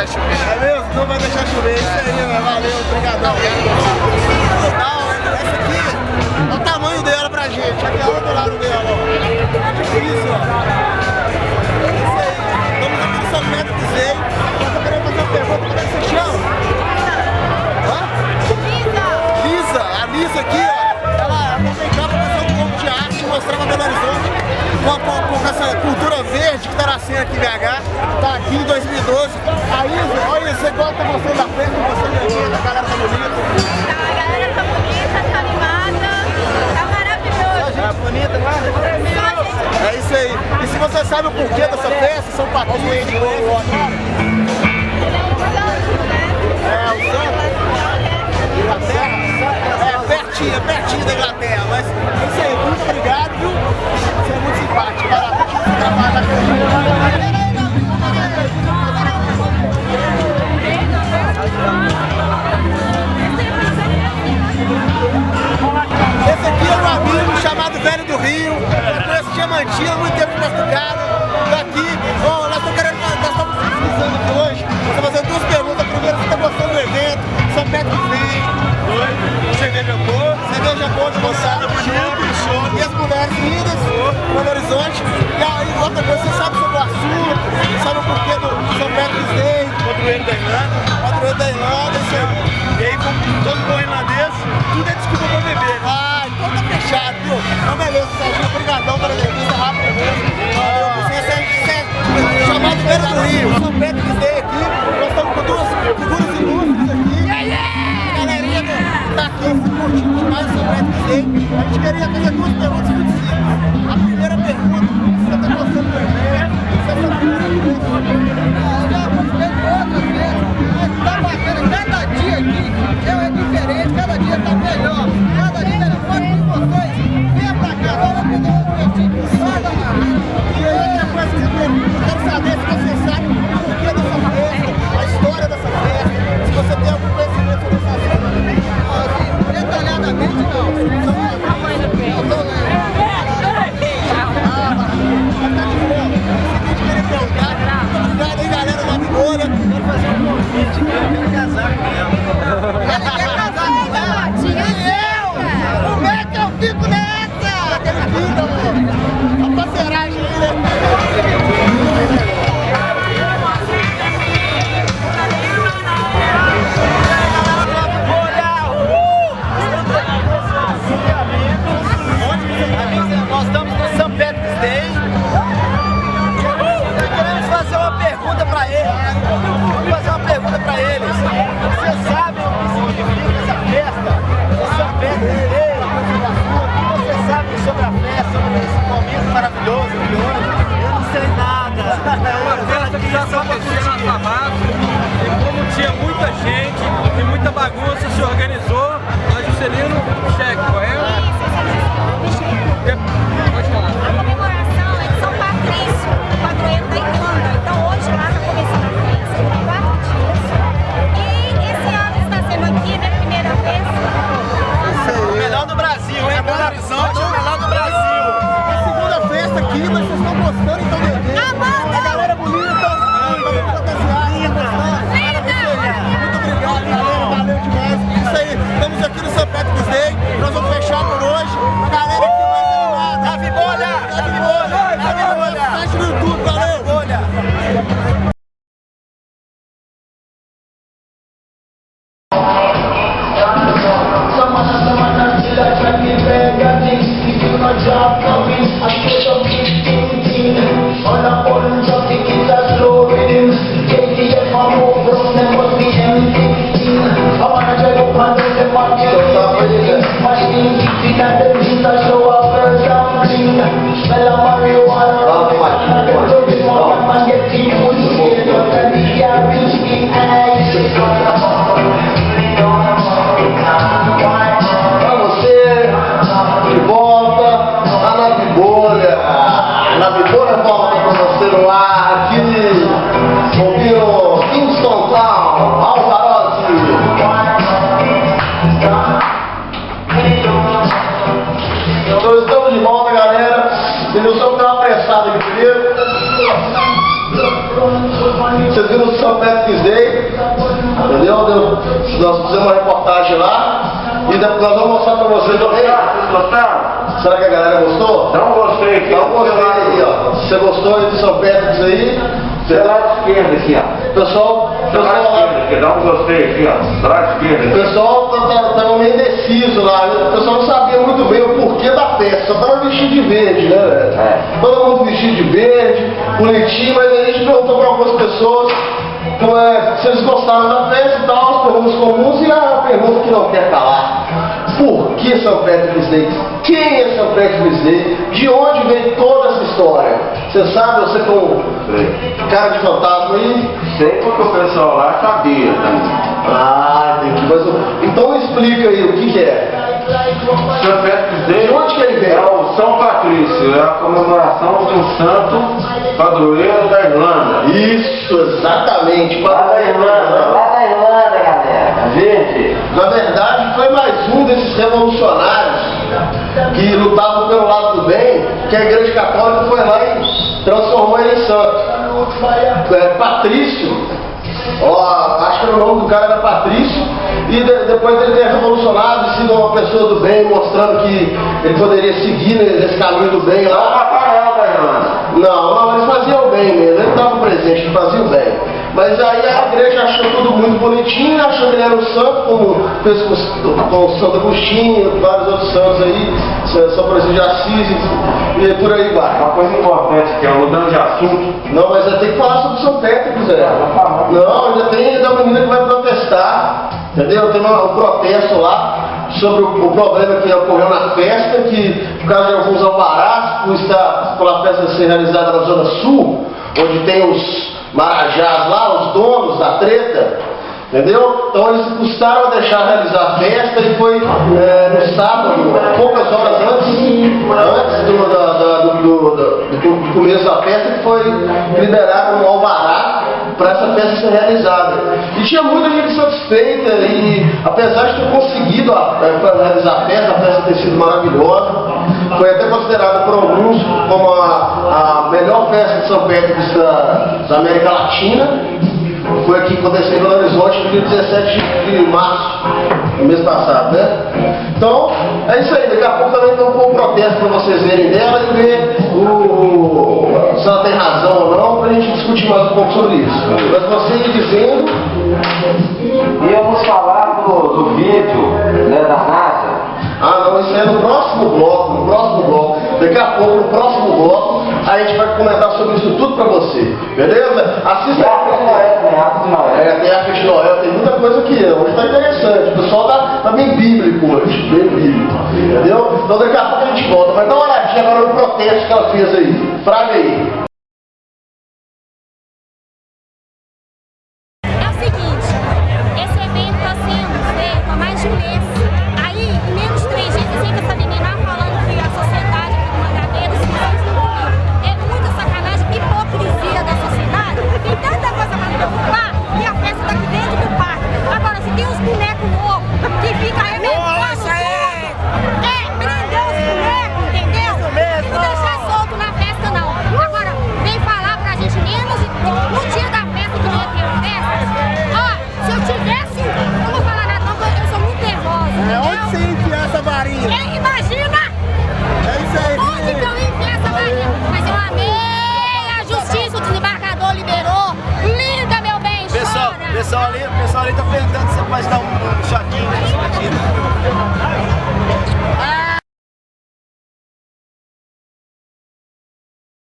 chover. É mesmo? Não vai deixar chover. Isso aí, meu. Valeu, obrigadão. Essa aqui, olha o tamanho dela pra gente. Aqui é o outro lado dela, ó. É difícil, ó. Isso aí. Estamos aqui no São Bento do Zey. Eu tô querendo fazer uma pergunta. Como é que você chama? Hã? Lisa. A Lisa aqui, ó. Ela vem cá pra fazer um pouco de arte e mostrar pra Belo Horizonte com essa cultura verde que tá nascendo aqui em BH. Tá aqui em 2012. A Lisa, olha, você igual tá mostrando a festa, mostrando a galera tá bonita. A galera tá bonita, tá animada, tá maravilhoso. Tá bonita, não é? É isso aí. E se você sabe o porquê dessa festa, São Patrício, o santo. Inglaterra? É pertinho da Inglaterra, mas é isso aí, muito obrigado, viu? Você é muito simpático. Vai lá, continua seu trabalho. Esse aqui é um amigo chamado Velho do Rio. Eu conheço Diamantina, muito tempo em Portugal. Daqui, nós estamos pesquisando aqui hoje. Vou fazer duas perguntas. Primeiro, você está gostando do evento? São Bento do Zey. Cerveja boa. Cerveja boa, de moçada bonita. E as mulheres lindas, Belo Horizonte. E aí, outra coisa, você sabe sobre o assunto, sabe o porquê do São Bento do Zey. Padroeiro da Irlanda. Padroeiro da Irlanda, isso aí. E aí, como todo bom irlandês, tudo é desculpa pra beber. Ah, então tá fechado, viu? Então beleza, Serginho, obrigadão pela entrevista rápida mesmo. Valeu, você é chamado Velho do Rio. São Bento do Zey aqui, nós estamos com duas figuras ilustres aqui. A galerinha tá aqui curtindo demais o São Bento do Zey. A gente queria fazer duas perguntas muito simples. A primeira pergunta, você tá gostando do evento? Você tá gostando do evento? Já gostei de outras vezes, mas tá bacana, cada dia aqui é diferente, cada dia tá melhor, cada dia é forte de vocês. Venha pra cá, vamos aprender um pouquinho, nada mais. E aí, outra coisa que eu quero saber se você sabe o porquê dessa festa, a história dessa festa, se você tem algum conhecimento sobre essa festa também. Detalhadamente não. Obrigado aí, galera da Bigolha. Quero fazer um convite, quero casar com ela. Ele quer casar com ela. E eu? Como é que eu fico nessa? Aquele vídeo, amor. A parceragem aí, né? Nós estamos no São Bento do Zey. Queremos fazer uma pergunta para eles. Vamos fazer uma pergunta para eles. Vocês sabem o que significa essa festa? O São Bento do Zey. O que vocês sabem sobre a festa, sobre esse momento maravilhoso de hoje? Eu não sei nada. É uma festa que já só acontecia na Savassi. E como tinha muita gente e muita bagunça, se organizou. A Juscelino cheque, correto? Pode falar. A comemoração é de São Patrício, o padroeiro da Irlanda. Então hoje lá está começando a festa, no quarto dia. E esse ano está sendo aqui, né, primeira vez. O melhor do Brasil, hein? Belo Horizonte é o melhor do Brasil. A segunda festa aqui, mas vocês estão gostando então do evento? Amanda! A galera bonita, vamos fantasiar, muito obrigado, galera, valeu demais. Isso aí, estamos aqui no São Bento do Zey, nós vamos fechar por hoje. A galera aqui mais animada. Davi Bolha! Davi Bolha! Davi Bolha! Site no YouTube, valeu! Bolha! Você vocês viram o São Patrick's Day, entendeu? Nós fizemos uma reportagem lá e depois nós vamos mostrar pra vocês também. Vocês gostaram? Será que a galera gostou? Não gostei. Então gostei aí, ó. Se você gostou aí do São Patrick's aí, Você é lado esquerdo aqui, ó. pessoal Aqui, dá um gostei aqui, ó. Lado esquerdo O aqui. pessoal tava meio indeciso lá, o pessoal não sabia muito bem o porquê da festa, só tava vestido de verde, né, velho? Todo mundo vestido de verde, bonitinho, mas aí a gente perguntou para algumas pessoas se eles gostaram da festa e tal, as perguntas comuns e a pergunta que não quer calar. Por que São Patrick's Day? Quem é São Patrick's Day? De onde vem toda essa história? Você sabe, você com cara de fantasma aí? Sei porque o pessoal lá sabia também. Ah, entendi. Então explica aí o que é. São Patrick's Day De onde que ele vem? é o São Patrício, é a comemoração de um santo padroeiro da Irlanda. Isso, exatamente. Lá da Irlanda, galera. Gente, Na verdade, foi mais um desses revolucionários que lutavam pelo lado do bem, que a Igreja Católica foi lá e transformou ele em santo. Patrício, acho que o nome do cara era Patrício, e depois ele ter revolucionado e sido uma pessoa do bem, mostrando que ele poderia seguir nesse caminho do bem é o lá. Rafael da Irlanda. Não, eles faziam o bem mesmo, ele estava presente, ele fazia o bem. Mas aí a igreja achou tudo muito bonitinho, achou que ele era um santo, como fez com o Santo Agostinho, vários outros santos aí, São Francisco de Assis e por aí vai. Uma coisa importante que é mudando de assunto. Não, mas tem que falar sobre São Patrick's, Zé. Não, ainda tem a menina que vai protestar, entendeu? Tem um protesto lá sobre o problema que ocorreu na festa, que por causa de alguns alvarás, pela festa ser realizada na Zona Sul, onde tem os marajás lá, os donos da treta, entendeu? Então eles custaram a deixar realizar a festa e foi no sábado, poucas horas antes do começo da festa, que foi liberado um alvará para essa festa ser realizada. E tinha muita gente satisfeita e apesar de ter conseguido realizar a festa ter sido maravilhosa, foi até considerada por alguns como a melhor festa de São Patrick's da América Latina. Foi aqui que aconteceu em Belo Horizonte no dia 17 de março, no mês passado, né? Então, é isso aí. Daqui a pouco também tem um pouco de protesto para vocês verem dela e ver se ela tem razão ou não, para a gente discutir mais um pouco sobre isso. Mas você ia dizendo... Íamos falar do vídeo, né, da NASA. Ah, não, isso é no próximo bloco, Daqui a pouco, no próximo bloco, a gente vai comentar sobre isso tudo pra você, beleza? Assista aí. Tem Arca de Noé, tem muita coisa aqui. Hoje tá interessante, o pessoal tá bem bíblico hoje, bem bíblico, entendeu? Então daqui a pouco a gente volta. Vai dar uma olhadinha agora no protesto que ela fez aí. Fraga aí. É o seguinte, esse evento está sendo feito há mais de um mês. Aí, em menos de 3 dias, eu sei que essa menina falando que a sociedade aqui do Mangabeira, os filhos não morreram. É muita sacanagem, hipocrisia da sociedade. Tem tanta coisa para preocupar e a festa está aqui dentro do parque. Agora, se tem uns bonecos loucos que ficam arrebentando prender os bonecos, entendeu? Não deixar solto na festa, não. Agora, vem falar pra gente menos no dia da festa que não ia ter festa. Ó, se eu tivesse, não vou falar nada não, porque eu sou muito nervosa, entendeu? Onde você enfia essa varinha? Imagina! É isso aí. Onde que eu enfio essa varinha? Mas eu amei a justiça, o desembargador liberou. Linda, meu bem, chora! O pessoal ali tá perguntando se você pode dar um choquinho aqui. Ah,